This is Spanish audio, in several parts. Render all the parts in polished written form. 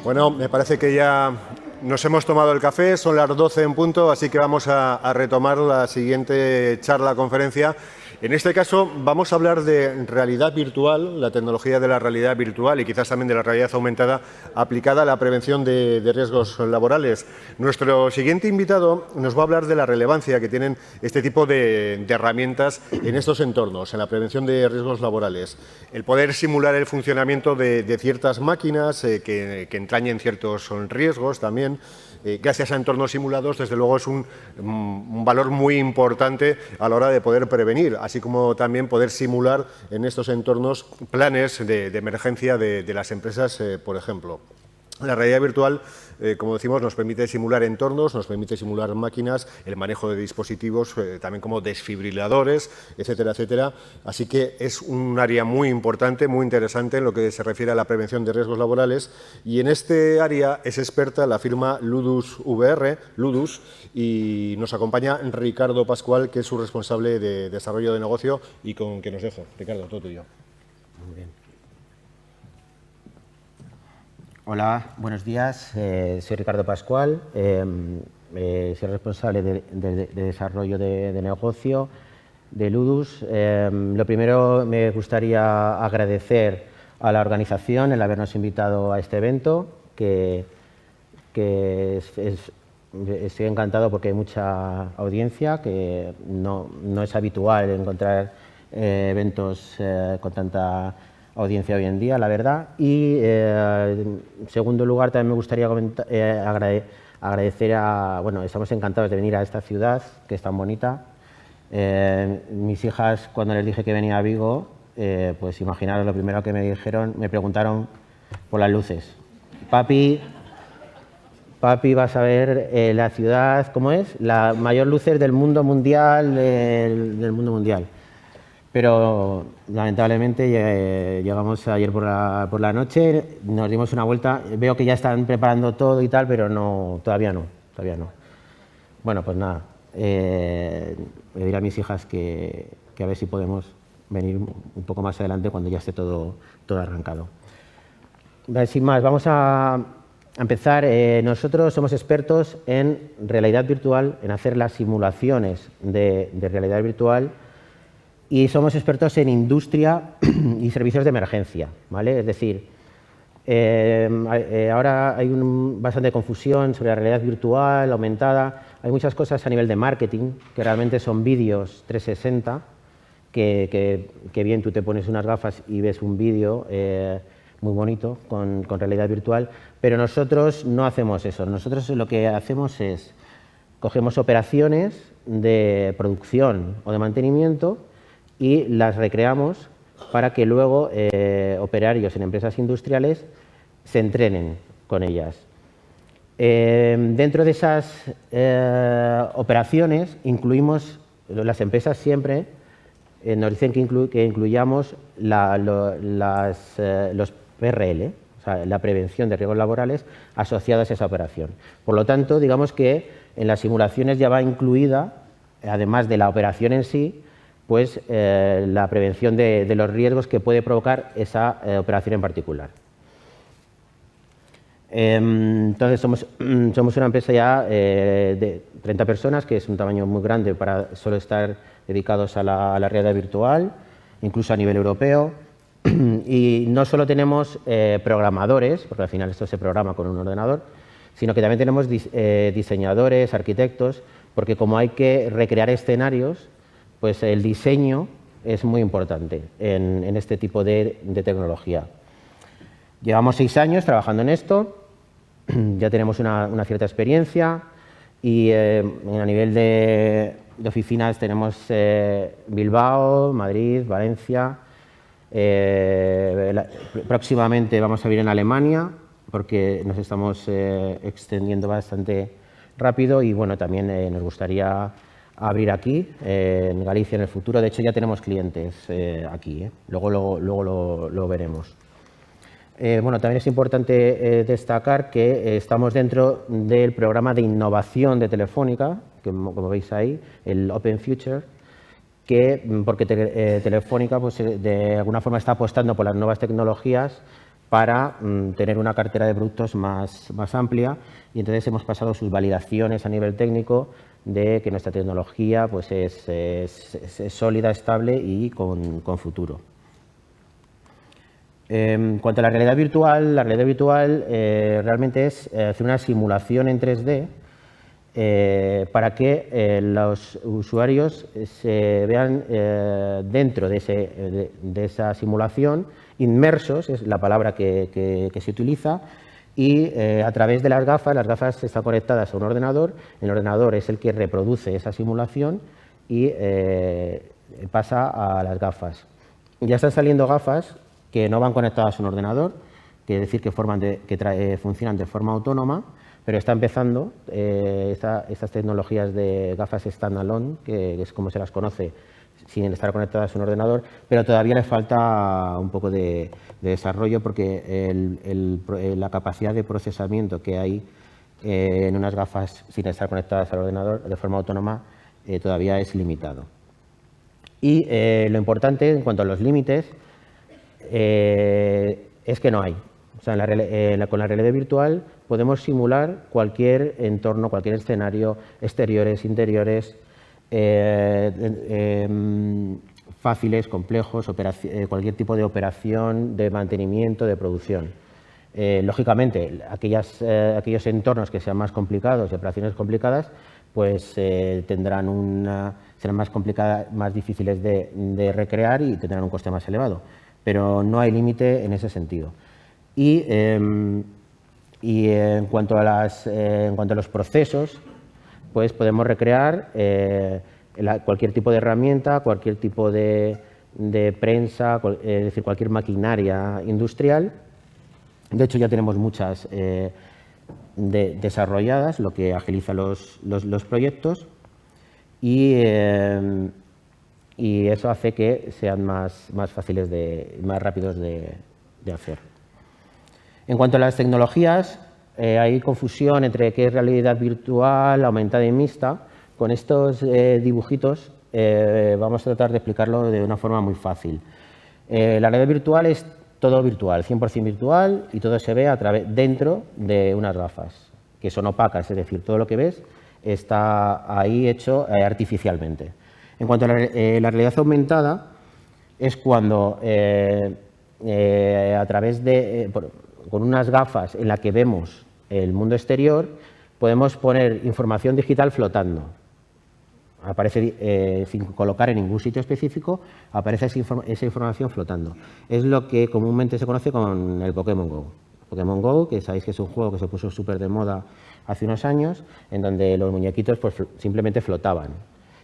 Bueno, me parece que ya nos hemos tomado el café, son las 12 en punto, así que vamos a retomar la siguiente charla, conferencia. En este caso vamos a hablar de realidad virtual, la tecnología de la realidad virtual y quizás también de la realidad aumentada aplicada a la prevención de riesgos laborales. Nuestro siguiente invitado nos va a hablar de la relevancia que tienen este tipo de herramientas en estos entornos, en la prevención de riesgos laborales. El poder simular el funcionamiento de ciertas máquinas que entrañen ciertos riesgos también. Gracias a entornos simulados, desde luego es un valor muy importante a la hora de poder prevenir, así como también poder simular en estos entornos planes de emergencia de las empresas, por ejemplo. La realidad virtual, como decimos, nos permite simular entornos, nos permite simular máquinas, el manejo de dispositivos, también como desfibriladores, etcétera, etcétera. Así que es un área muy importante, muy interesante en lo que se refiere a la prevención de riesgos laborales. Y en este área es experta la firma Ludus VR, Ludus, y nos acompaña Ricardo Pascual, que es su responsable de desarrollo de negocio y con quien nos dejo. Ricardo, todo tuyo. Muy bien. Hola, buenos días. Soy Ricardo Pascual, soy responsable de desarrollo de negocio de Ludus. Lo primero, me gustaría agradecer a la organización el habernos invitado a este evento, que estoy encantado porque hay mucha audiencia, que no es habitual encontrar eventos con tanta audiencia hoy en día, la verdad. Y en segundo lugar, también me gustaría agradecer bueno, estamos encantados de venir a esta ciudad, que es tan bonita. Mis hijas, cuando les dije que venía a Vigo, pues imaginaros lo primero que me dijeron, me preguntaron por las luces. Papi, vas a ver la ciudad, ¿cómo es? La mayor luces del mundo mundial, Pero lamentablemente llegamos ayer por la noche, nos dimos una vuelta, veo que ya están preparando todo y tal, pero todavía no. Bueno, pues nada, le diré a mis hijas que a ver si podemos venir un poco más adelante cuando ya esté todo arrancado. Sin más, vamos a empezar. Nosotros somos expertos en realidad virtual, en hacer las simulaciones de realidad virtual, y somos expertos en industria y servicios de emergencia, ¿vale? Es decir, ahora hay bastante confusión sobre la realidad virtual, aumentada. Hay muchas cosas a nivel de marketing, que realmente son vídeos 360, que bien tú te pones unas gafas y ves un vídeo muy bonito con realidad virtual, pero nosotros no hacemos eso. Nosotros lo que hacemos es, cogemos operaciones de producción o de mantenimiento y las recreamos para que luego operarios en empresas industriales se entrenen con ellas. Dentro de esas operaciones incluimos, las empresas siempre nos dicen que incluyamos los PRL, o sea, la prevención de riesgos laborales asociados a esa operación. Por lo tanto, digamos que en las simulaciones ya va incluida, además de la operación en sí, pues la prevención de los riesgos que puede provocar esa operación en particular. Entonces, somos una empresa ya de 30 personas, que es un tamaño muy grande para solo estar dedicados a la realidad virtual, incluso a nivel europeo. Y no solo tenemos programadores, porque al final esto se programa con un ordenador, sino que también tenemos diseñadores, arquitectos, porque como hay que recrear escenarios, pues el diseño es muy importante en este tipo de tecnología. Llevamos 6 años trabajando en esto, ya tenemos una cierta experiencia y a nivel de oficinas tenemos Bilbao, Madrid, Valencia. Próximamente vamos a abrir en Alemania porque nos estamos extendiendo bastante rápido y bueno, también nos gustaría abrir aquí, en Galicia en el futuro. De hecho, ya tenemos clientes aquí, luego lo veremos. Bueno, también es importante destacar que estamos dentro del programa de innovación de Telefónica, que como veis ahí, el Open Future, porque Telefónica pues, de alguna forma está apostando por las nuevas tecnologías para tener una cartera de productos más amplia, y entonces hemos pasado sus validaciones a nivel técnico de que nuestra tecnología pues, es sólida, estable y con futuro. En cuanto a la realidad virtual realmente es hacer una simulación en 3D para que los usuarios se vean dentro de esa simulación, inmersos, es la palabra que se utiliza, y a través de las gafas están conectadas a un ordenador, el ordenador es el que reproduce esa simulación y pasa a las gafas. Ya están saliendo gafas que no van conectadas a un ordenador, que es decir, que funcionan de forma autónoma, pero está empezando estas tecnologías de gafas standalone, que es como se las conoce, sin estar conectadas a un ordenador, pero todavía le falta un poco de desarrollo porque la capacidad de procesamiento que hay en unas gafas sin estar conectadas al ordenador de forma autónoma todavía es limitado. Y lo importante en cuanto a los límites es que no hay. O sea, con la realidad virtual podemos simular cualquier entorno, cualquier escenario, exteriores, interiores, fáciles, complejos, cualquier tipo de operación de mantenimiento, de producción. Lógicamente, aquellos entornos que sean más complicados y operaciones complicadas, pues serán más difíciles de recrear y tendrán un coste más elevado. Pero no hay límite en ese sentido. Y en cuanto a los procesos, pues podemos recrear cualquier tipo de herramienta, cualquier tipo de prensa, es decir, cualquier maquinaria industrial. De hecho, ya tenemos muchas desarrolladas, lo que agiliza los proyectos y eso hace que sean más fáciles, más rápidos de hacer. En cuanto a las tecnologías, hay confusión entre qué es realidad virtual, aumentada y mixta. Con estos dibujitos vamos a tratar de explicarlo de una forma muy fácil. La realidad virtual es todo virtual, 100% virtual, y todo se ve dentro de unas gafas, que son opacas, es decir, todo lo que ves está ahí hecho artificialmente. En cuanto a la realidad aumentada, es cuando a través con unas gafas en las que vemos el mundo exterior, podemos poner información digital flotando. Aparece sin colocar en ningún sitio específico, aparece esa información flotando. Es lo que comúnmente se conoce con el Pokémon Go. Pokémon Go, que sabéis que es un juego que se puso súper de moda hace unos años, en donde los muñequitos pues, simplemente flotaban,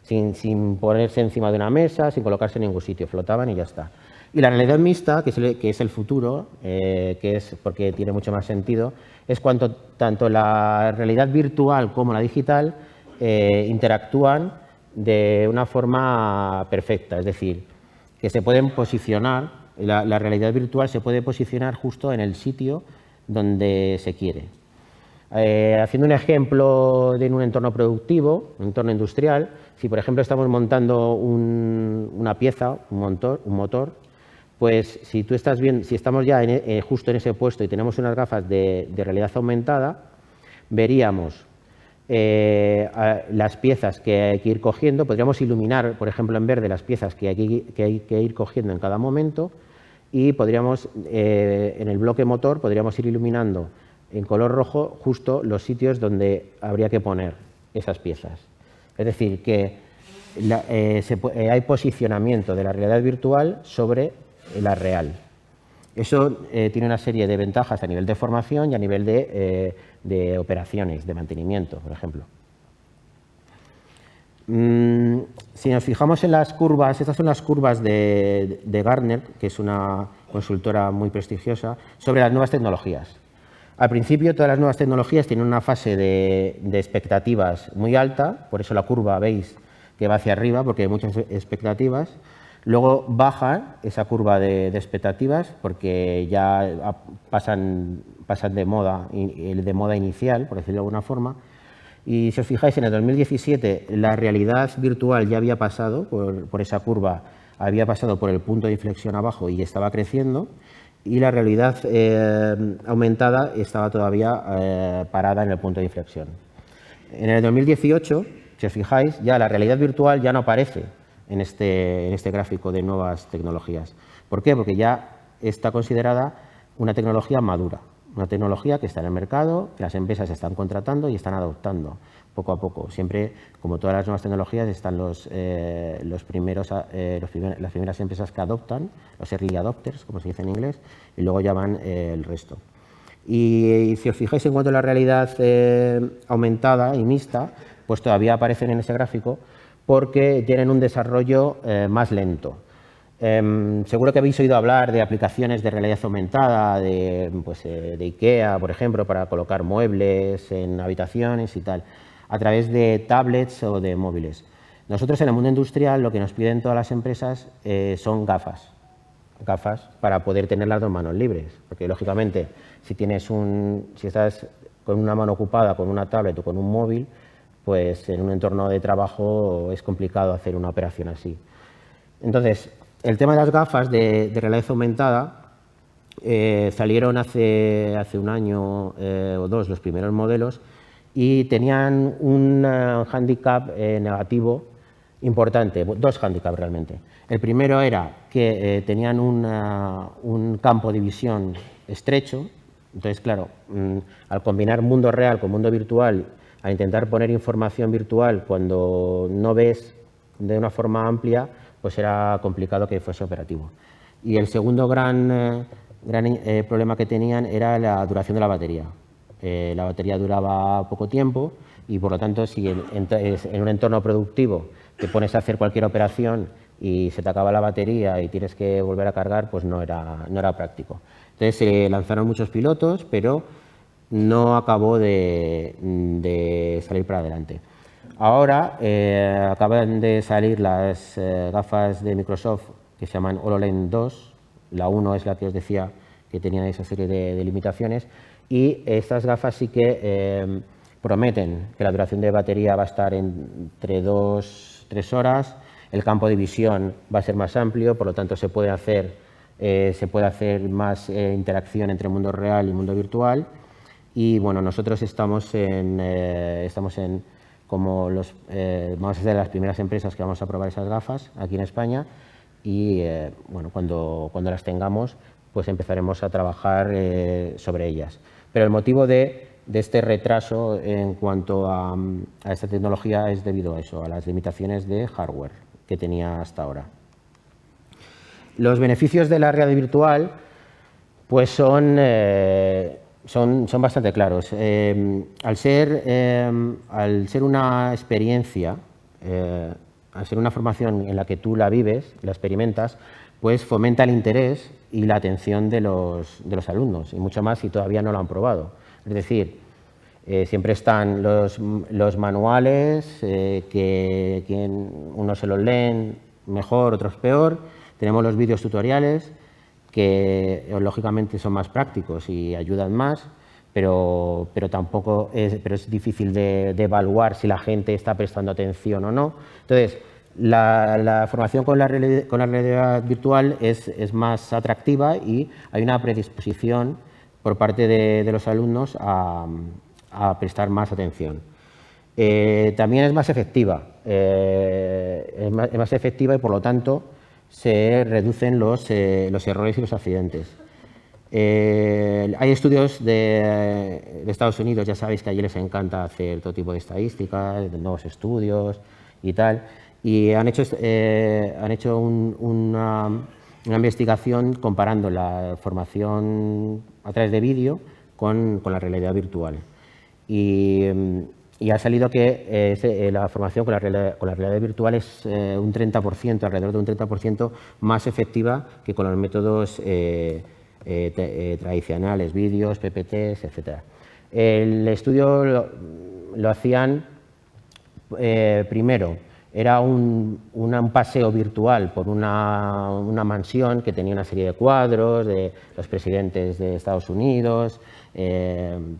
sin ponerse encima de una mesa, sin colocarse en ningún sitio, flotaban y ya está. Y la realidad mixta, que es el futuro, que es porque tiene mucho más sentido, es cuando tanto la realidad virtual como la digital interactúan de una forma perfecta, es decir, que se pueden posicionar, la realidad virtual se puede posicionar justo en el sitio donde se quiere. Haciendo un ejemplo en un entorno productivo, un entorno industrial, si por ejemplo estamos montando una pieza, un motor, pues si estamos ya justo en ese puesto y tenemos unas gafas de realidad aumentada, veríamos las piezas que hay que ir cogiendo, podríamos iluminar, por ejemplo, en verde las piezas que hay que ir cogiendo en cada momento y podríamos, en el bloque motor, podríamos ir iluminando en color rojo justo los sitios donde habría que poner esas piezas. Es decir, que hay posicionamiento de la realidad virtual sobre la real. Eso tiene una serie de ventajas a nivel de formación y a nivel de operaciones, de mantenimiento, por ejemplo. Si nos fijamos en las curvas, estas son las curvas de Gartner, que es una consultora muy prestigiosa, sobre las nuevas tecnologías. Al principio, todas las nuevas tecnologías tienen una fase de expectativas muy alta, por eso la curva veis que va hacia arriba, porque hay muchas expectativas. Luego baja esa curva de expectativas, porque ya pasan de moda inicial, por decirlo de alguna forma. Y si os fijáis, en el 2017 la realidad virtual ya había pasado por esa curva, había pasado por el punto de inflexión abajo y estaba creciendo. y la realidad aumentada estaba todavía parada en el punto de inflexión. En el 2018, si os fijáis, ya la realidad virtual ya no aparece en este gráfico de nuevas tecnologías. ¿Por qué? Porque ya está considerada una tecnología madura, una tecnología que está en el mercado, que las empresas están contratando y están adoptando poco a poco. Siempre, como todas las nuevas tecnologías, están las primeras empresas que adoptan, los early adopters, como se dice en inglés, y luego ya van el resto. Y si os fijáis en cuanto a la realidad aumentada y mixta, pues todavía aparecen en ese gráfico porque tienen un desarrollo más lento. Seguro que habéis oído hablar de aplicaciones de realidad aumentada, de IKEA, por ejemplo, para colocar muebles en habitaciones y tal, a través de tablets o de móviles. Nosotros en el mundo industrial lo que nos piden todas las empresas son gafas para poder tener las dos manos libres, porque lógicamente si estás con una mano ocupada con una tablet o con un móvil, pues en un entorno de trabajo es complicado hacer una operación así. Entonces, el tema de las gafas de realidad aumentada salieron hace un año o dos los primeros modelos y tenían un hándicap negativo importante, dos hándicaps realmente. El primero era que tenían un campo de visión estrecho, entonces claro, al combinar mundo real con mundo virtual, al intentar poner información virtual cuando no ves de una forma amplia, pues era complicado que fuese operativo. Y el segundo gran problema que tenían era la duración de la batería. La batería duraba poco tiempo y, por lo tanto, si en un entorno productivo te pones a hacer cualquier operación y se te acaba la batería y tienes que volver a cargar, pues no era práctico. Entonces se lanzaron muchos pilotos, pero no acabó de salir para adelante. Ahora acaban de salir las gafas de Microsoft que se llaman HoloLens 2. La 1 es la que os decía que tenía esa serie de limitaciones. Y estas gafas sí que prometen que la duración de batería va a estar entre 2-3 horas. El campo de visión va a ser más amplio, por lo tanto se puede hacer más interacción entre mundo real y mundo virtual. Y bueno, nosotros vamos a ser de las primeras empresas que vamos a probar esas gafas aquí en España y bueno, cuando las tengamos, pues empezaremos a trabajar sobre ellas. Pero el motivo de este retraso en cuanto a esta tecnología es debido a eso, a las limitaciones de hardware que tenía hasta ahora. Los beneficios de la realidad virtual pues son bastante claros. Al ser una experiencia, al ser una formación en la que tú la vives, la experimentas, pues fomenta el interés y la atención de los alumnos, y mucho más si todavía no lo han probado. Es decir, siempre están los manuales, que unos se los leen mejor, otros peor. Tenemos los vídeos tutoriales, que lógicamente son más prácticos y ayudan más, pero es difícil de evaluar si la gente está prestando atención o no. Entonces, la formación con la realidad virtual es más atractiva y hay una predisposición por parte de los alumnos a prestar más atención. También es más efectiva, y por lo tanto se reducen los errores y los accidentes. Hay estudios de Estados Unidos, ya sabéis que a ellos les encanta hacer todo tipo de estadísticas, de nuevos estudios y tal, y han hecho una investigación comparando la formación a través de vídeo con la realidad virtual. Y ha salido que la formación con la realidad virtual es alrededor de un 30% más efectiva que con los métodos tradicionales, vídeos, PPTs, etc. El estudio lo hacían primero. Era un paseo virtual por una mansión que tenía una serie de cuadros de los presidentes de Estados Unidos,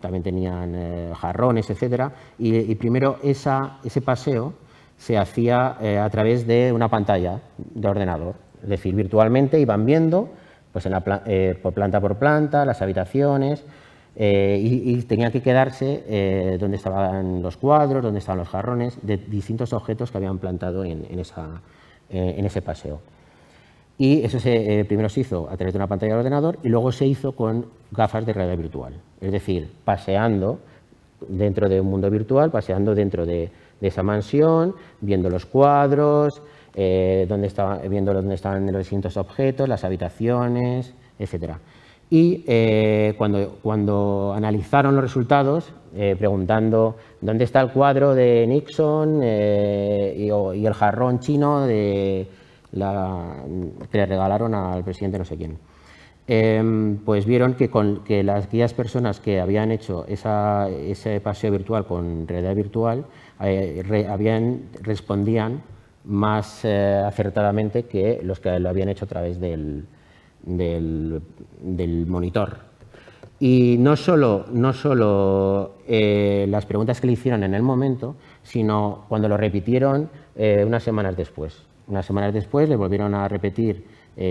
también tenían jarrones, etc. Y primero ese paseo se hacía a través de una pantalla de ordenador. Es decir, virtualmente iban viendo pues por planta, las habitaciones, y tenían que quedarse donde estaban los cuadros, donde estaban los jarrones, de distintos objetos que habían plantado en ese paseo. Y eso primero se hizo a través de una pantalla de ordenador y luego se hizo con gafas de realidad virtual. Es decir, paseando dentro de un mundo virtual, paseando dentro de esa mansión, viendo los cuadros, viendo dónde estaban los distintos objetos, las habitaciones, etc. Y cuando analizaron los resultados, preguntando dónde está el cuadro de Nixon y el jarrón chino que le regalaron al presidente no sé quién, pues vieron que aquellas personas que habían hecho ese paseo virtual con realidad virtual respondían más acertadamente que los que lo habían hecho a través del monitor. Y no solo las preguntas que le hicieron en el momento, sino cuando lo repitieron unas semanas después. Unas semanas después le volvieron a repetir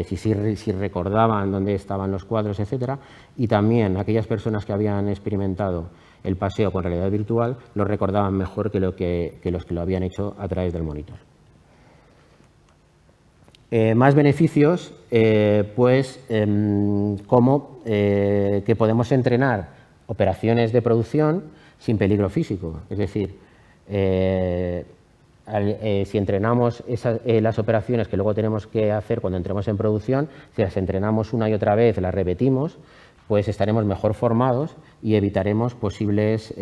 si recordaban dónde estaban los cuadros, etcétera, y también aquellas personas que habían experimentado el paseo con realidad virtual lo recordaban mejor que los que lo habían hecho a través del monitor. Más beneficios, como que podemos entrenar operaciones de producción sin peligro físico. Es decir, si entrenamos las operaciones que luego tenemos que hacer cuando entremos en producción, si las entrenamos una y otra vez, las repetimos, pues estaremos mejor formados y evitaremos posibles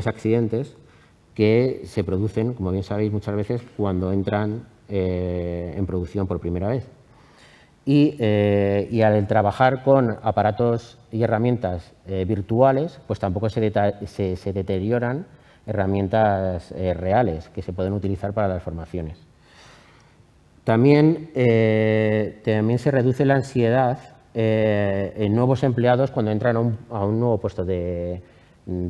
accidentes que se producen, como bien sabéis, muchas veces cuando entran en producción por primera vez. Y al trabajar con aparatos y herramientas virtuales, pues tampoco se deterioran herramientas reales que se pueden utilizar para las formaciones. También se reduce la ansiedad en nuevos empleados cuando entran a un nuevo puesto de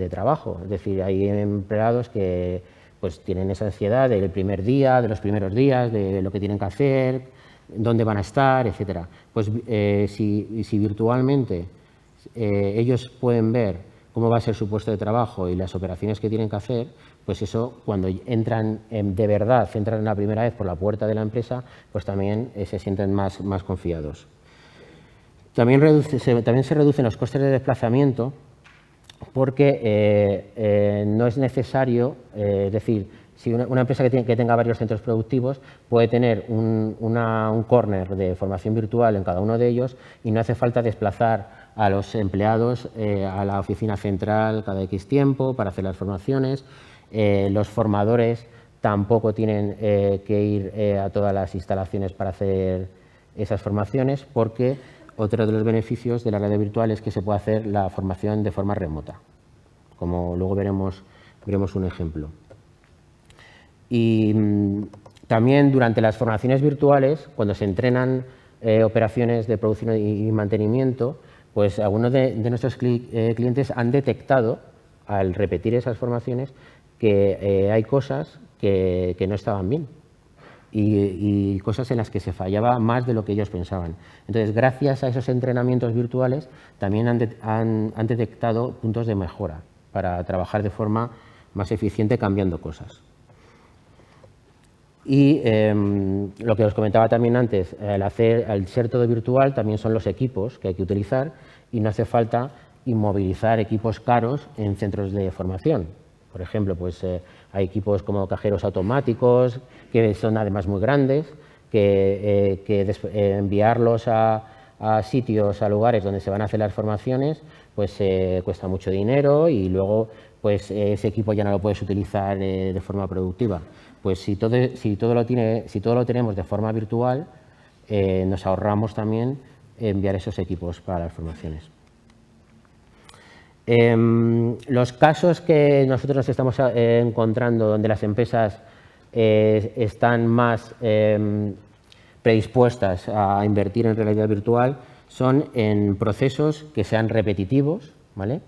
trabajo. Es decir, hay empleados que pues tienen esa ansiedad del primer día, de los primeros días, de lo que tienen que hacer, dónde van a estar, etcétera. Pues si virtualmente ellos pueden ver cómo va a ser su puesto de trabajo y las operaciones que tienen que hacer, pues eso, cuando entran de verdad, entran la primera vez por la puerta de la empresa, pues también se sienten más confiados. También se reducen los costes de desplazamiento, porque no es necesario, es decir, si una empresa que tenga varios centros productivos puede tener un corner de formación virtual en cada uno de ellos y no hace falta desplazar a los empleados a la oficina central cada X tiempo para hacer las formaciones. Los formadores tampoco tienen que ir a todas las instalaciones para hacer esas formaciones, porque otro de los beneficios de la realidad virtual es que se puede hacer la formación de forma remota, como luego veremos un ejemplo. Y también durante las formaciones virtuales, cuando se entrenan operaciones de producción y mantenimiento, pues algunos de nuestros clientes han detectado, al repetir esas formaciones, que hay cosas que no estaban bien. Y cosas en las que se fallaba más de lo que ellos pensaban. Entonces, gracias a esos entrenamientos virtuales, también han detectado puntos de mejora para trabajar de forma más eficiente cambiando cosas. Y lo que os comentaba también antes, al ser todo virtual, también son los equipos que hay que utilizar y no hace falta inmovilizar equipos caros en centros de formación. Por ejemplo, pues hay equipos como cajeros automáticos, que son además muy grandes, que enviarlos a sitios, a lugares donde se van a hacer las formaciones, pues cuesta mucho dinero y luego pues ese equipo ya no lo puedes utilizar de forma productiva. Pues si todo lo tenemos de forma virtual, nos ahorramos también enviar esos equipos para las formaciones. Los casos que nosotros nos estamos encontrando donde las empresas están más predispuestas a invertir en realidad virtual son en procesos que sean repetitivos, ¿vale?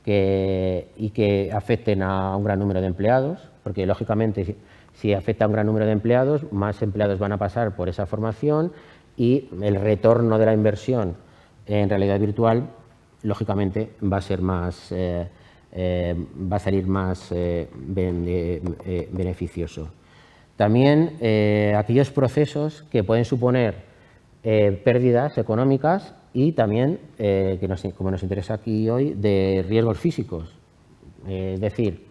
Y que afecten a un gran número de empleados, porque lógicamente si afecta a un gran número de empleados, más empleados van a pasar por esa formación y el retorno de la inversión en realidad virtual, lógicamente, va a ser más, va a salir más beneficioso. También aquellos procesos que pueden suponer pérdidas económicas y también, como nos interesa aquí hoy, de riesgos físicos. Es decir,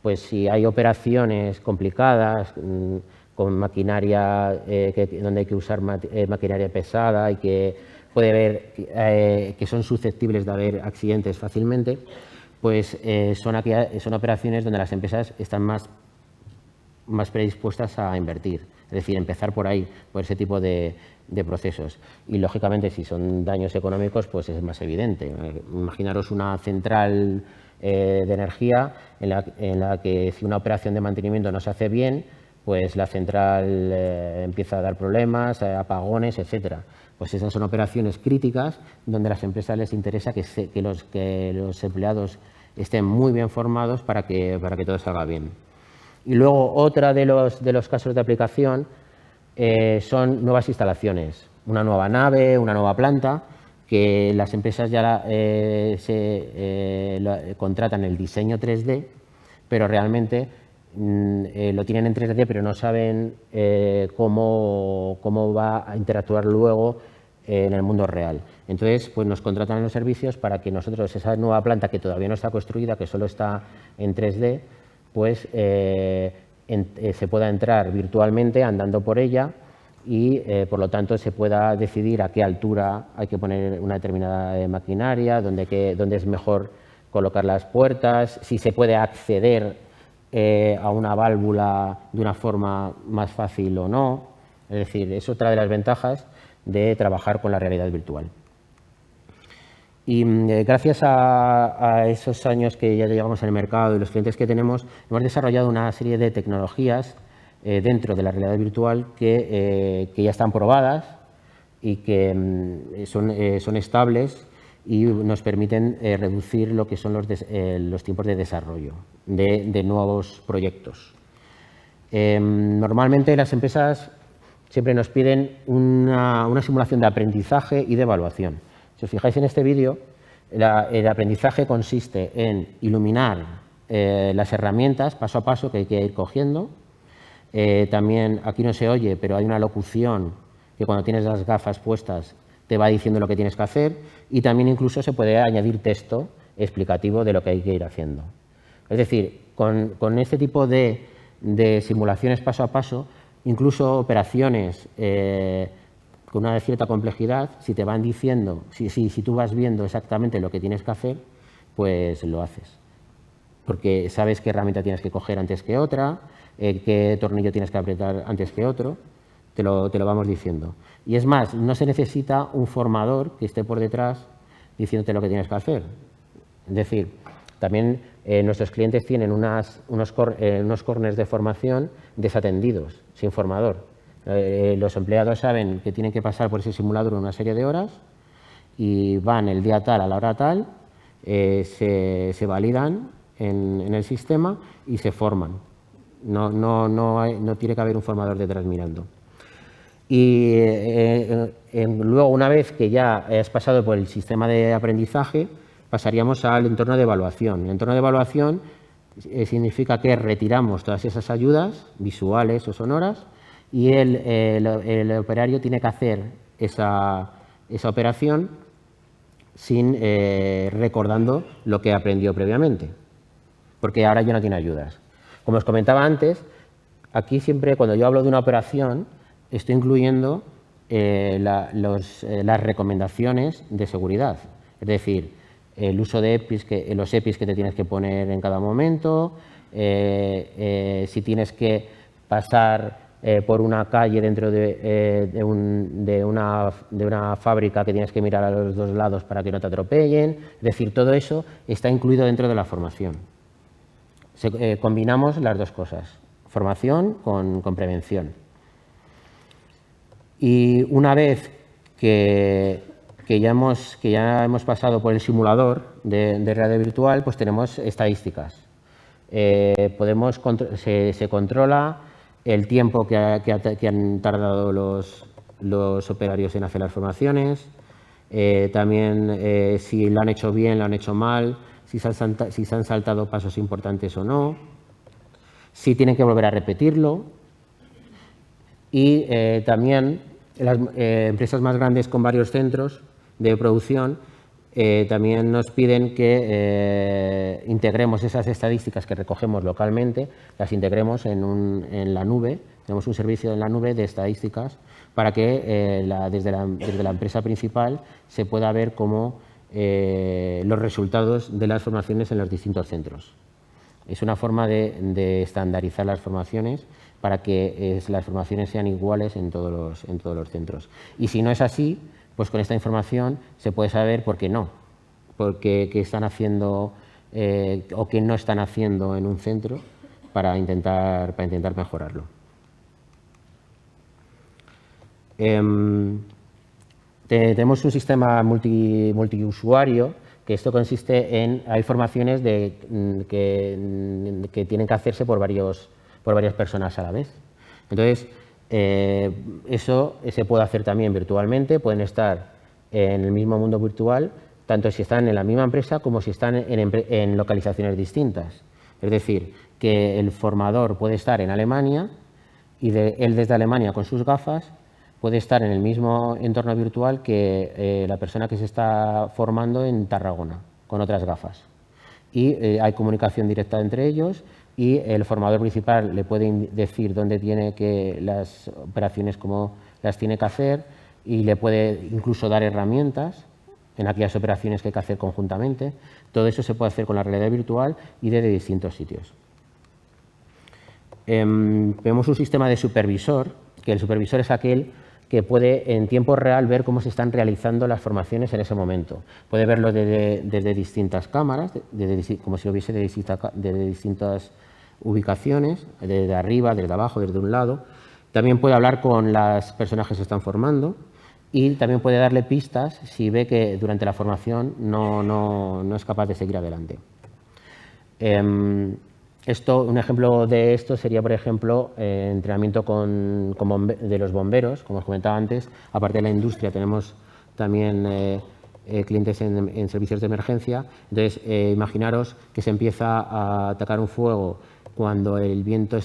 pues si hay operaciones complicadas con maquinaria, donde hay que usar maquinaria pesada y que puede haber, que son susceptibles de haber accidentes fácilmente, pues son operaciones donde las empresas están más predispuestas a invertir. Es decir, empezar por ahí, por ese tipo de procesos. Y, lógicamente, si son daños económicos, pues es más evidente. Imaginaros una central de energía en la que si una operación de mantenimiento no se hace bien, pues la central empieza a dar problemas, apagones, etcétera. Pues esas son operaciones críticas donde a las empresas les interesa que los empleados estén muy bien formados para que todo salga bien. Y luego, otra de los casos de aplicación son nuevas instalaciones, una nueva nave, una nueva planta, que las empresas ya contratan el diseño 3D, pero realmente lo tienen en 3D, pero no saben cómo va a interactuar luego en el mundo real. Entonces, pues nos contratan en los servicios para que nosotros, esa nueva planta que todavía no está construida, que solo está en 3D, pues se pueda entrar virtualmente andando por ella y, por lo tanto, se pueda decidir a qué altura hay que poner una determinada maquinaria, dónde es mejor colocar las puertas, si se puede acceder a una válvula de una forma más fácil o no. Es decir, es otra de las ventajas de trabajar con la realidad virtual. Y gracias a esos años que ya llevamos en el mercado y los clientes que tenemos, hemos desarrollado una serie de tecnologías dentro de la realidad virtual que ya están probadas y que son estables y nos permiten reducir lo que son los tiempos de desarrollo de nuevos proyectos. Normalmente las empresas siempre nos piden una simulación de aprendizaje y de evaluación. Si os fijáis en este vídeo, el aprendizaje consiste en iluminar las herramientas paso a paso que hay que ir cogiendo. También aquí no se oye, pero hay una locución que cuando tienes las gafas puestas te va diciendo lo que tienes que hacer, y también incluso se puede añadir texto explicativo de lo que hay que ir haciendo. Es decir, con este tipo de simulaciones paso a paso, incluso operaciones con una cierta complejidad, si te van diciendo, si tú vas viendo exactamente lo que tienes que hacer, pues lo haces. Porque sabes qué herramienta tienes que coger antes que otra, qué tornillo tienes que apretar antes que otro, te lo vamos diciendo. Y es más, no se necesita un formador que esté por detrás diciéndote lo que tienes que hacer. Es decir, también nuestros clientes tienen unos corners de formación desatendidos, sin formador. Los empleados saben que tienen que pasar por ese simulador una serie de horas y van el día tal a la hora tal, se validan en el sistema y se forman. No tiene que haber un formador detrás mirando. Y luego, una vez que ya has pasado por el sistema de aprendizaje, pasaríamos al entorno de evaluación. El entorno de evaluación significa que retiramos todas esas ayudas visuales o sonoras y el operario tiene que hacer esa operación recordando lo que aprendió previamente, porque ahora ya no tiene ayudas. Como os comentaba antes, aquí siempre cuando yo hablo de una operación estoy incluyendo las recomendaciones de seguridad, es decir, el uso de los EPIs que te tienes que poner en cada momento, si tienes que pasar por una calle dentro de una fábrica que tienes que mirar a los dos lados para que no te atropellen. Es decir, todo eso está incluido dentro de la formación. Combinamos las dos cosas, formación con prevención. Y una vez que ya hemos pasado por el simulador de realidad virtual, pues tenemos estadísticas. Se controla el tiempo que han tardado los operarios en hacer las formaciones, también si lo han hecho bien, lo han hecho mal, si se han saltado pasos importantes o no, si tienen que volver a repetirlo. Y también las empresas más grandes con varios centros de producción también nos piden que integremos esas estadísticas que recogemos localmente, las integremos en la nube. Tenemos un servicio en la nube de estadísticas para que desde la empresa principal se pueda ver cómo los resultados de las formaciones en los distintos centros. Es una forma de estandarizar las formaciones para que las formaciones sean iguales en todos los centros. Y si no es así, pues con esta información se puede saber por qué no, qué están haciendo o qué no están haciendo en un centro para intentar mejorarlo. Tenemos un sistema multiusuario, que esto consiste en, hay formaciones que tienen que hacerse por varias personas a la vez. Entonces, eso se puede hacer también virtualmente, pueden estar en el mismo mundo virtual, tanto si están en la misma empresa como si están en localizaciones distintas. Es decir, que el formador puede estar en Alemania y él desde Alemania con sus gafas puede estar en el mismo entorno virtual que la persona que se está formando en Tarragona, con otras gafas. Y hay comunicación directa entre ellos y el formador principal le puede decir dónde tiene que las operaciones, cómo las tiene que hacer, y le puede incluso dar herramientas en aquellas operaciones que hay que hacer conjuntamente. Todo eso se puede hacer con la realidad virtual y desde distintos sitios. Vemos un sistema de supervisor, que el supervisor es aquel que puede en tiempo real ver cómo se están realizando las formaciones en ese momento. Puede verlo desde distintas cámaras, como si lo viese desde distintas ubicaciones, desde arriba, desde abajo, desde un lado. También puede hablar con las personas que se están formando y también puede darle pistas si ve que durante la formación no es capaz de seguir adelante. Un ejemplo de esto sería, por ejemplo, entrenamiento de los bomberos, como os comentaba antes. Aparte de la industria, tenemos también clientes en servicios de emergencia. Entonces, imaginaros que se empieza a atacar un fuego cuando el viento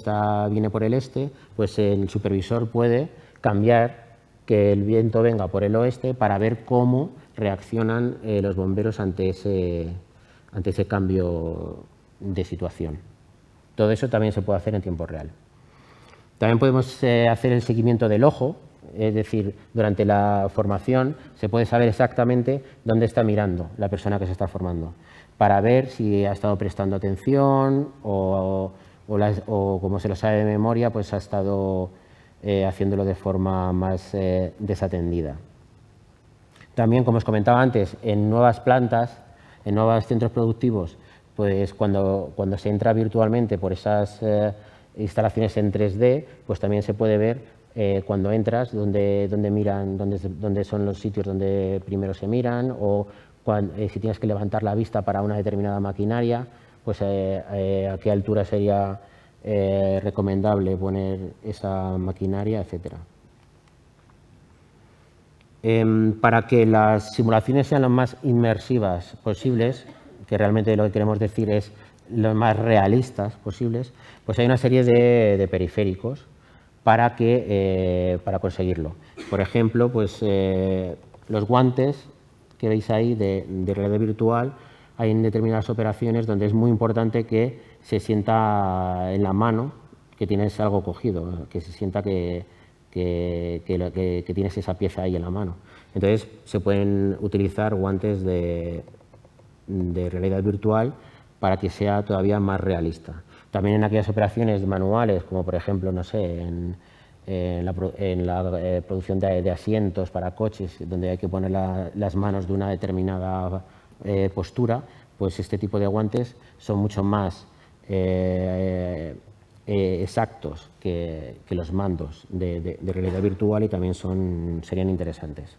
viene por el este, pues el supervisor puede cambiar que el viento venga por el oeste para ver cómo reaccionan los bomberos ante ese cambio de situación. Todo eso también se puede hacer en tiempo real. También podemos hacer el seguimiento del ojo, es decir, durante la formación se puede saber exactamente dónde está mirando la persona que se está formando, para ver si ha estado prestando atención o como se lo sabe de memoria, pues ha estado haciéndolo de forma más desatendida. También, como os comentaba antes, en nuevas plantas, en nuevos centros productivos, pues cuando se entra virtualmente por esas instalaciones en 3D, pues también se puede ver cuando entras dónde son los sitios donde primero se miran, o si tienes que levantar la vista para una determinada maquinaria, pues a qué altura sería recomendable poner esa maquinaria, etcétera. Para que las simulaciones sean lo más inmersivas posibles, que realmente lo que queremos decir es lo más realistas posibles, pues hay una serie de periféricos para conseguirlo. Por ejemplo, pues los guantes que veis ahí de realidad virtual, hay en determinadas operaciones donde es muy importante que se sienta en la mano que tienes algo cogido, que se sienta que tienes esa pieza ahí en la mano. Entonces se pueden utilizar guantes de realidad virtual para que sea todavía más realista. También en aquellas operaciones manuales, como por ejemplo, no sé, en la producción de asientos para coches, donde hay que poner las manos de una determinada postura, pues este tipo de guantes son mucho más exactos que los mandos de realidad virtual y también serían interesantes.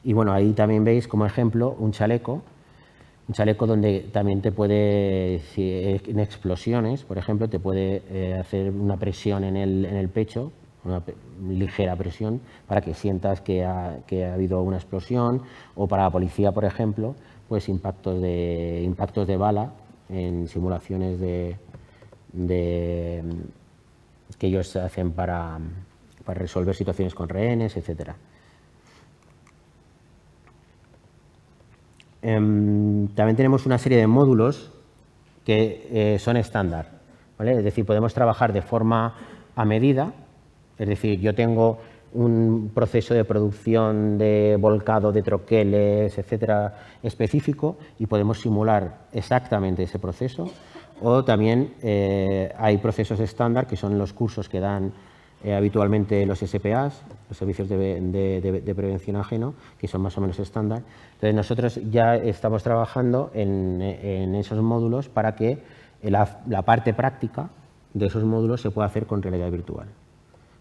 Y bueno, ahí también veis como ejemplo un chaleco donde también te puede, si en explosiones, por ejemplo, te puede hacer una presión en el pecho una ligera presión para que sientas que ha habido una explosión, o para la policía, por ejemplo, pues impactos de bala en simulaciones que ellos hacen para resolver situaciones con rehenes, etc. También tenemos una serie de módulos que son estándar, ¿vale? Es decir, podemos trabajar de forma a medida, es decir, yo tengo un proceso de producción de volcado de troqueles, etcétera, específico, y podemos simular exactamente ese proceso. O también hay procesos estándar, que son los cursos que dan habitualmente los SPAs, los servicios de prevención ajeno, que son más o menos estándar. Entonces, nosotros ya estamos trabajando en esos módulos para que la parte práctica de esos módulos se pueda hacer con realidad virtual,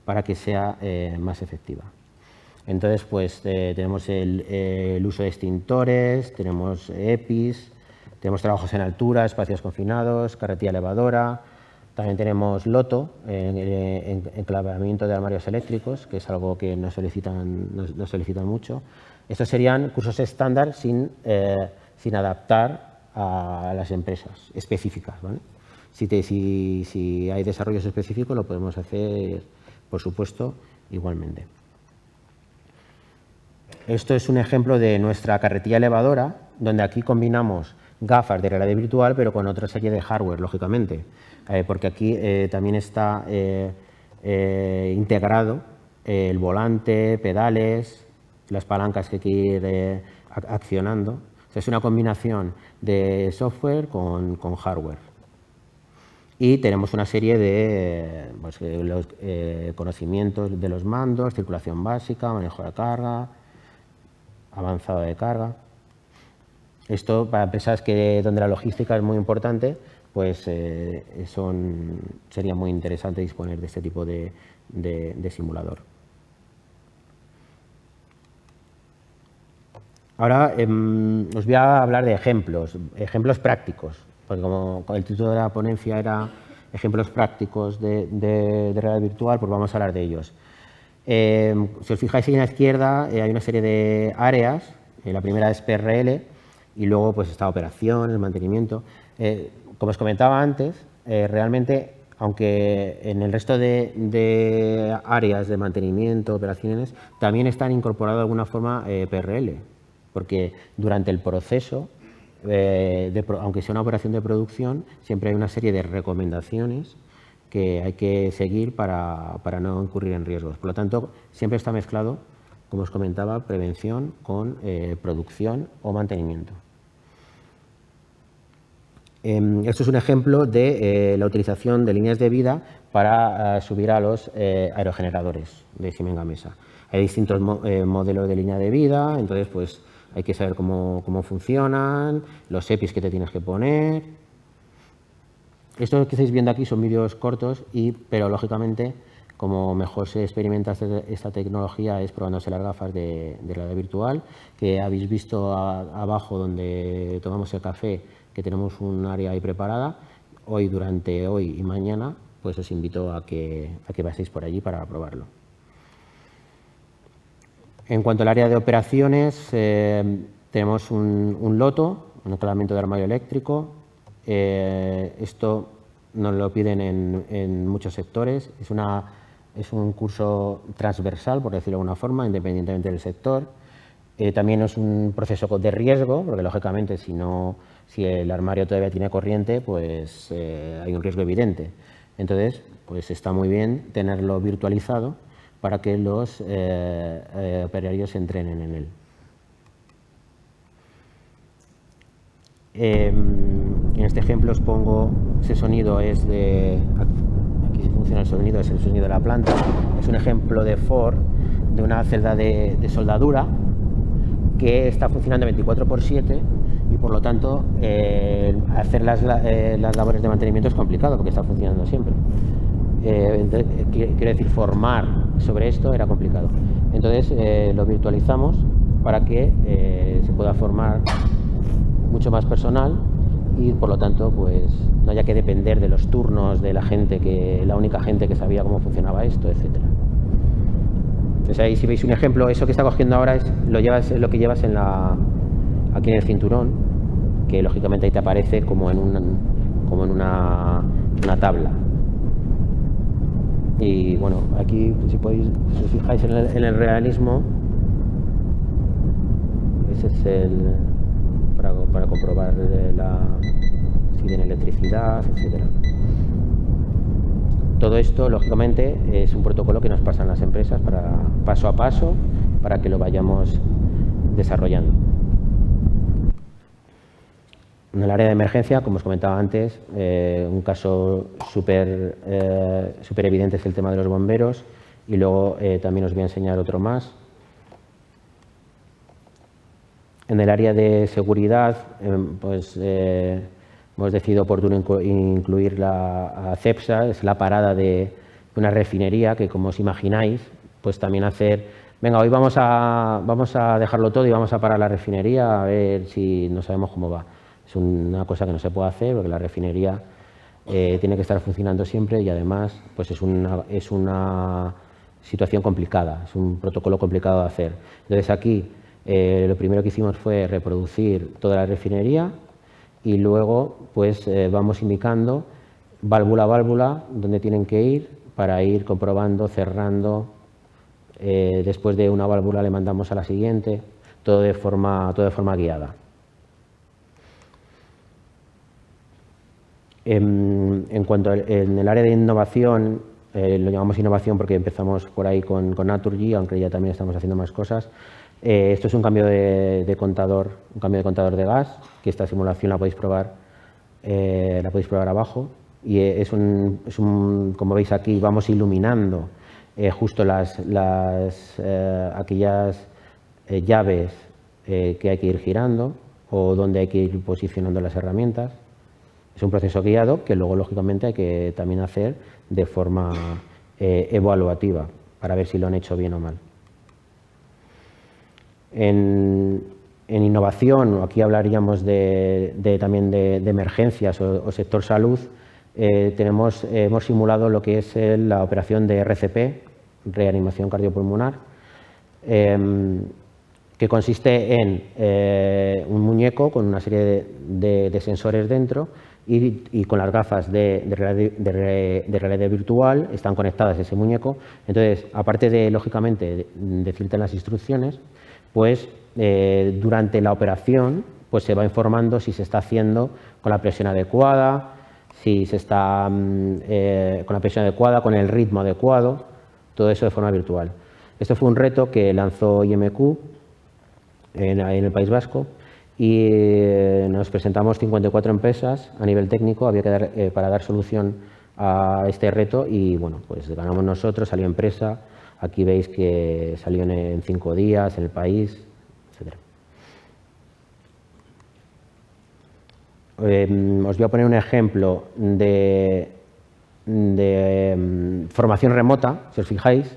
para que sea más efectiva. Entonces, pues tenemos el uso de extintores, tenemos EPIs, tenemos trabajos en altura, espacios confinados, carretilla elevadora. También tenemos LOTO, enclavamiento de armarios eléctricos, que es algo que nos solicitan mucho. Estos serían cursos estándar sin adaptar a las empresas específicas, ¿vale? Si hay desarrollos específicos, lo podemos hacer, por supuesto, igualmente. Esto es un ejemplo de nuestra carretilla elevadora, donde aquí combinamos gafas de realidad virtual, pero con otra serie de hardware, lógicamente, porque aquí también está integrado el volante, pedales, las palancas que hay que ir accionando. O sea, es una combinación de software con hardware. Y tenemos una serie de conocimientos de los mandos, circulación básica, manejo de carga, avanzado de carga. Esto, para empresas donde la logística es muy importante, pues sería muy interesante disponer de este tipo de simulador. Ahora os voy a hablar de ejemplos prácticos, porque como el título de la ponencia era ejemplos prácticos de realidad virtual, pues vamos a hablar de ellos. Si os fijáis ahí en la izquierda, hay una serie de áreas. La primera es PRL, y luego pues está operación, el mantenimiento. Como os comentaba antes, realmente, aunque en el resto de áreas de mantenimiento, operaciones, también están incorporados de alguna forma PRL, porque durante el proceso, aunque sea una operación de producción, siempre hay una serie de recomendaciones que hay que seguir para no incurrir en riesgos. Por lo tanto, siempre está mezclado, como os comentaba, prevención con producción o mantenimiento. Esto es un ejemplo de la utilización de líneas de vida para subir a los aerogeneradores de Siemens Gamesa. Hay distintos modelos de línea de vida, entonces pues hay que saber cómo funcionan, los EPIs que te tienes que poner. Esto que estáis viendo aquí son vídeos cortos, pero lógicamente, como mejor se experimenta esta tecnología es probándose las gafas de realidad virtual, que habéis visto abajo donde tomamos el café, que tenemos un área ahí preparada. Durante hoy y mañana, pues os invito a que paséis por allí para probarlo. En cuanto al área de operaciones, tenemos un LOTO, un enclavamiento de armario eléctrico. Esto nos lo piden en muchos sectores. Es un curso transversal, por decirlo de alguna forma, independientemente del sector. También es un proceso de riesgo, porque lógicamente si el armario todavía tiene corriente, pues hay un riesgo evidente. Entonces, pues está muy bien tenerlo virtualizado para que los operarios se entrenen en él. En este ejemplo os pongo, ese sonido es aquí funciona el sonido, es el sonido de la planta. Es un ejemplo de Ford, de una celda de soldadura que está funcionando 24/7 y por lo tanto hacer las labores de mantenimiento es complicado porque está funcionando siempre. Quiero decir, formar sobre esto era complicado. Entonces lo virtualizamos para que se pueda formar mucho más personal y por lo tanto pues no haya que depender de los turnos de la única gente que sabía cómo funcionaba esto, etcétera. Entonces ahí si veis un ejemplo, eso que está cogiendo ahora es lo que llevas aquí en el cinturón, que lógicamente ahí te aparece como en una tabla. Y bueno, aquí si os fijáis en el realismo, ese es para comprobar si tiene electricidad, etcétera. Todo esto, lógicamente, es un protocolo que nos pasan las empresas paso a paso para que lo vayamos desarrollando. En el área de emergencia, como os comentaba antes, un caso súper evidente es el tema de los bomberos, y luego también os voy a enseñar otro más. En el área de seguridad, hemos decidido oportuno incluir la CEPSA, es la parada de una refinería que, como os imagináis, pues también venga, hoy vamos a dejarlo todo y vamos a parar la refinería a ver si no sabemos cómo va. Es una cosa que no se puede hacer porque la refinería tiene que estar funcionando siempre, y además pues es una situación complicada, es un protocolo complicado de hacer. Entonces aquí lo primero que hicimos fue reproducir toda la refinería, y luego pues vamos indicando válvula a válvula dónde tienen que ir para ir comprobando, cerrando. Después de una válvula le mandamos a la siguiente, todo de forma guiada. En cuanto en el área de innovación, lo llamamos innovación porque empezamos por ahí con Naturgy, aunque ya también estamos haciendo más cosas. Esto es un cambio de contador, de gas, que esta simulación la podéis probar abajo, y como veis aquí, vamos iluminando justo aquellas llaves que hay que ir girando o donde hay que ir posicionando las herramientas. Es un proceso guiado que luego, lógicamente, hay que también hacer de forma evaluativa para ver si lo han hecho bien o mal. En innovación, aquí hablaríamos también de emergencias o sector salud. Hemos simulado lo que es la operación de RCP, reanimación cardiopulmonar, que consiste en un muñeco con una serie de sensores dentro, y con las gafas de realidad virtual están conectadas a ese muñeco. Entonces, aparte de, lógicamente, decirte las instrucciones, pues durante la operación pues se va informando si se está haciendo con la presión adecuada, si se está con la presión adecuada, con el ritmo adecuado, todo eso de forma virtual. Esto fue un reto que lanzó IMQ en el País Vasco, y nos presentamos 54 empresas a nivel técnico, había que para dar solución a este reto, y bueno, pues ganamos nosotros, salió empresa. Aquí veis que salió en 5 días en el país, etc. Os voy a poner un ejemplo de formación remota, si os fijáis.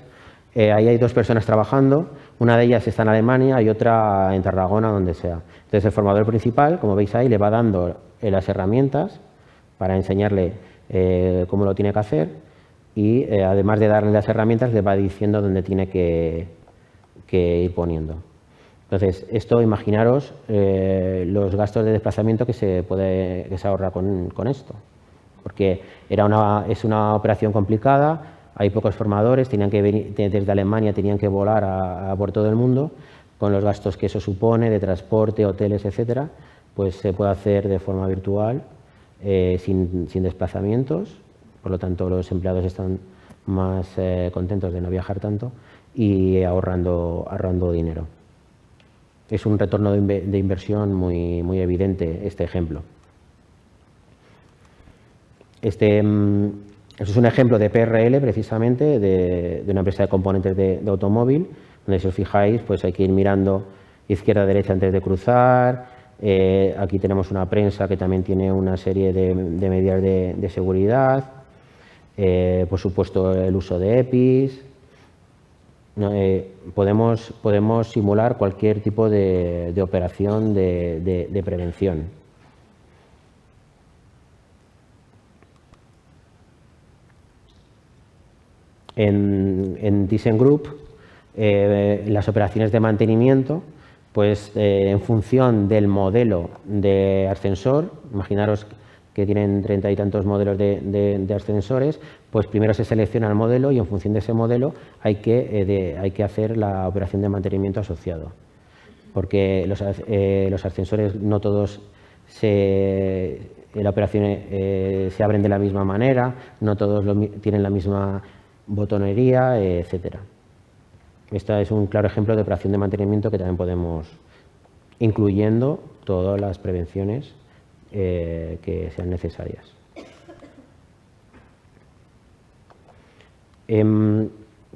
Ahí hay 2 personas trabajando, una de ellas está en Alemania y otra en Tarragona, donde sea. Entonces el formador principal, como veis ahí, le va dando las herramientas para enseñarle cómo lo tiene que hacer, y además de darle las herramientas le va diciendo dónde tiene que ir poniendo. Entonces, esto, imaginaros los gastos de desplazamiento que se ahorra con esto, porque es una operación complicada. Hay pocos formadores, tenían que venir desde Alemania, tenían que volar por todo el mundo, con los gastos que eso supone de transporte, hoteles, etcétera. Pues se puede hacer de forma virtual, sin desplazamientos. Por lo tanto, los empleados están más contentos de no viajar tanto y ahorrando dinero. Es un retorno de inversión muy evidente este ejemplo. Eso es un ejemplo de PRL, precisamente, de una empresa de componentes de automóvil, donde, si os fijáis, pues hay que ir mirando izquierda a derecha antes de cruzar. Aquí tenemos una prensa que también tiene una serie de medidas de seguridad. Por supuesto, el uso de EPIs. Podemos simular cualquier tipo de operación de prevención. En ThyssenKrupp las operaciones de mantenimiento, pues en función del modelo de ascensor, imaginaros que tienen 30 y tantos modelos de ascensores, pues primero se selecciona el modelo y en función de ese modelo hay que hacer la operación de mantenimiento asociado. Porque los ascensores no todos la operación se abren de la misma manera, no todos tienen la misma botonería, etcétera. Este es un claro ejemplo de operación de mantenimiento que también podemos, incluyendo todas las prevenciones que sean necesarias.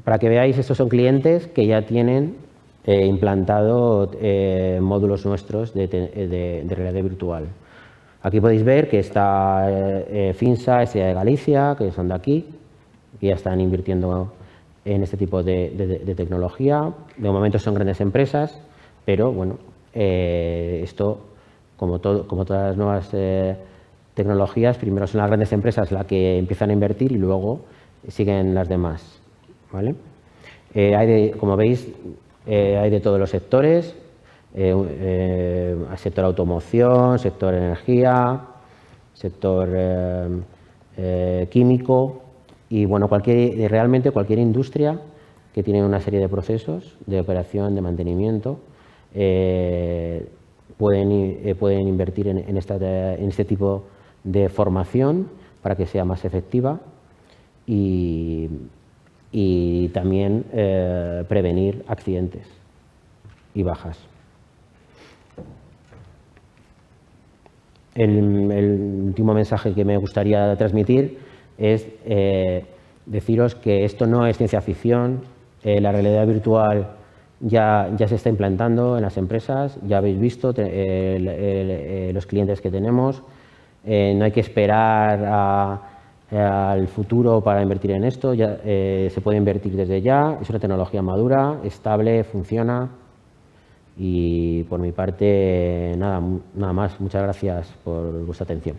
Para que veáis, estos son clientes que ya tienen implantado módulos nuestros de realidad virtual. Aquí podéis ver que está Finsa, SEA de Galicia, que son de aquí, que ya están invirtiendo en este tipo de tecnología. De momento son grandes empresas, pero bueno, esto, como todas las nuevas tecnologías, primero son las grandes empresas las que empiezan a invertir y luego siguen las demás, ¿vale? Como veis, hay de todos los sectores, sector automoción, sector energía, sector químico y bueno, realmente cualquier industria que tiene una serie de procesos de operación, de mantenimiento, pueden invertir en este tipo de formación para que sea más efectiva y también prevenir accidentes y bajas. El último mensaje que me gustaría transmitir es deciros que esto no es ciencia ficción, la realidad virtual ya se está implantando en las empresas, ya habéis visto los clientes que tenemos, no hay que esperar al futuro para invertir en esto, se puede invertir desde ya, es una tecnología madura, estable, funciona y por mi parte nada más, muchas gracias por vuestra atención.